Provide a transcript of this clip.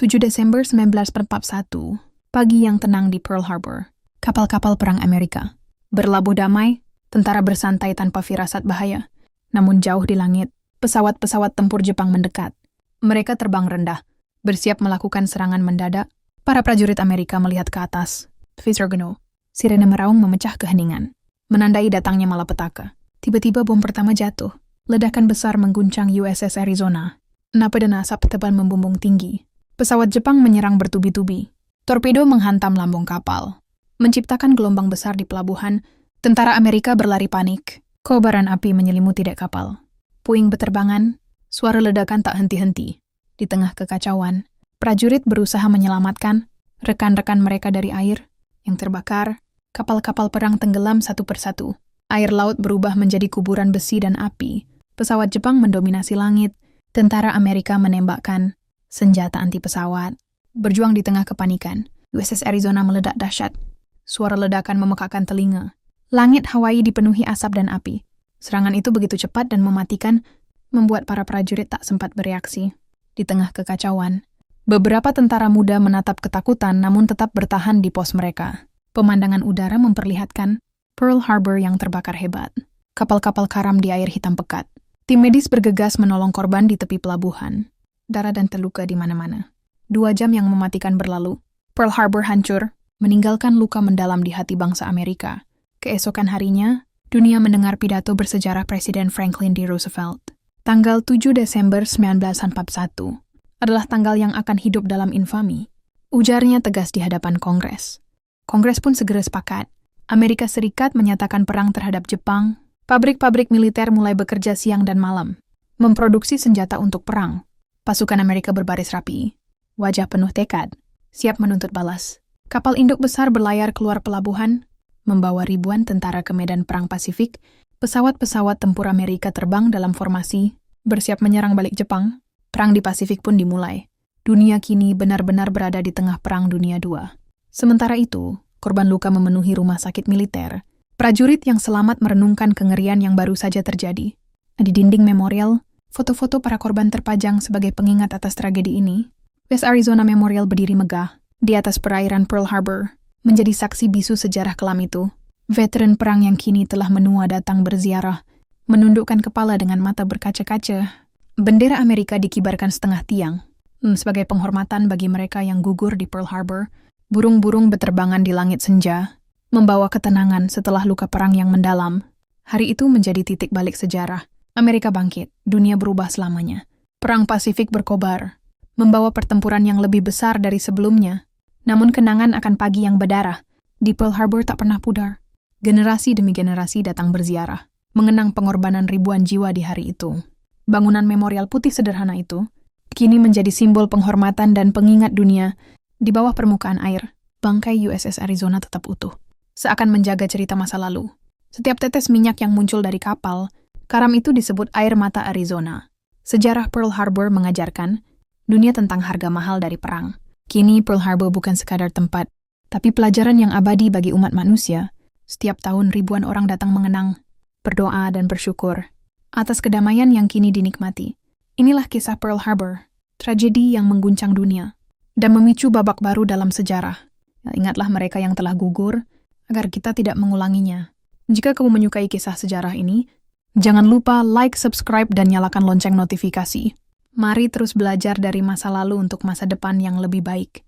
7 Desember 1941, pagi yang tenang di Pearl Harbor. Kapal-kapal perang Amerika berlabuh damai, tentara bersantai tanpa firasat bahaya. Namun jauh di langit, pesawat-pesawat tempur Jepang mendekat. Mereka terbang rendah, bersiap melakukan serangan mendadak. Para prajurit Amerika melihat ke atas. Visorgano, sirene meraung memecah keheningan, menandai datangnya malapetaka. Tiba-tiba bom pertama jatuh. Ledakan besar mengguncang USS Arizona. Napa dan asap tebal membumbung tinggi. Pesawat Jepang menyerang bertubi-tubi. Torpedo menghantam lambung kapal, menciptakan gelombang besar di pelabuhan. Tentara Amerika berlari panik. Kobaran api menyelimuti dek kapal. Puing beterbangan, suara ledakan tak henti-henti. Di tengah kekacauan, prajurit berusaha menyelamatkan rekan-rekan mereka dari air yang terbakar. Kapal-kapal perang tenggelam satu persatu. Air laut berubah menjadi kuburan besi dan api. Pesawat Jepang mendominasi langit. Tentara Amerika menembakkan senjata anti pesawat. Berjuang di tengah kepanikan, USS Arizona meledak dahsyat. Suara ledakan memekakkan telinga. Langit Hawaii dipenuhi asap dan api. Serangan itu begitu cepat dan mematikan, membuat para prajurit tak sempat bereaksi. Di tengah kekacauan, beberapa tentara muda menatap ketakutan namun tetap bertahan di pos mereka. Pemandangan udara memperlihatkan Pearl Harbor yang terbakar hebat. Kapal-kapal karam di air hitam pekat. Tim medis bergegas menolong korban di tepi pelabuhan. Darah dan terluka di mana-mana. 2 jam yang mematikan berlalu. Pearl Harbor hancur, meninggalkan luka mendalam di hati bangsa Amerika. Keesokan harinya, dunia mendengar pidato bersejarah Presiden Franklin D. Roosevelt. Tanggal 7 Desember 1941 adalah tanggal yang akan hidup dalam infami. Ujarnya tegas di hadapan Kongres. Kongres pun segera sepakat. Amerika Serikat menyatakan perang terhadap Jepang. Pabrik-pabrik militer mulai bekerja siang dan malam, memproduksi senjata untuk perang. Pasukan Amerika berbaris rapi, wajah penuh tekad, siap menuntut balas. Kapal induk besar berlayar keluar pelabuhan, membawa ribuan tentara ke medan perang Pasifik. Pesawat-pesawat tempur Amerika terbang dalam formasi, bersiap menyerang balik Jepang. Perang di Pasifik pun dimulai. Dunia kini benar-benar berada di tengah Perang Dunia II. Sementara itu, korban luka memenuhi rumah sakit militer. Prajurit yang selamat merenungkan kengerian yang baru saja terjadi. Di dinding memorial, foto-foto para korban terpajang sebagai pengingat atas tragedi ini. West Arizona Memorial berdiri megah di atas perairan Pearl Harbor, menjadi saksi bisu sejarah kelam itu. Veteran perang yang kini telah menua datang berziarah, menundukkan kepala dengan mata berkaca-kaca. Bendera Amerika dikibarkan setengah tiang, sebagai penghormatan bagi mereka yang gugur di Pearl Harbor. Burung-burung beterbangan di langit senja, membawa ketenangan setelah luka perang yang mendalam. Hari itu menjadi titik balik sejarah. Amerika bangkit, dunia berubah selamanya. Perang Pasifik berkobar, membawa pertempuran yang lebih besar dari sebelumnya. Namun kenangan akan pagi yang berdarah di Pearl Harbor tak pernah pudar. Generasi demi generasi datang berziarah, mengenang pengorbanan ribuan jiwa di hari itu. Bangunan memorial putih sederhana itu kini menjadi simbol penghormatan dan pengingat dunia. Di bawah permukaan air, bangkai USS Arizona tetap utuh, seakan menjaga cerita masa lalu. Setiap tetes minyak yang muncul dari kapal, karam itu disebut air mata Arizona. Sejarah Pearl Harbor mengajarkan dunia tentang harga mahal dari perang. Kini Pearl Harbor bukan sekadar tempat, tapi pelajaran yang abadi bagi umat manusia. Setiap tahun ribuan orang datang mengenang, berdoa dan bersyukur atas kedamaian yang kini dinikmati. Inilah kisah Pearl Harbor, tragedi yang mengguncang dunia dan memicu babak baru dalam sejarah. Ingatlah mereka yang telah gugur, agar kita tidak mengulanginya. Jika kamu menyukai kisah sejarah ini, jangan lupa like, subscribe, dan nyalakan lonceng notifikasi. Mari terus belajar dari masa lalu untuk masa depan yang lebih baik.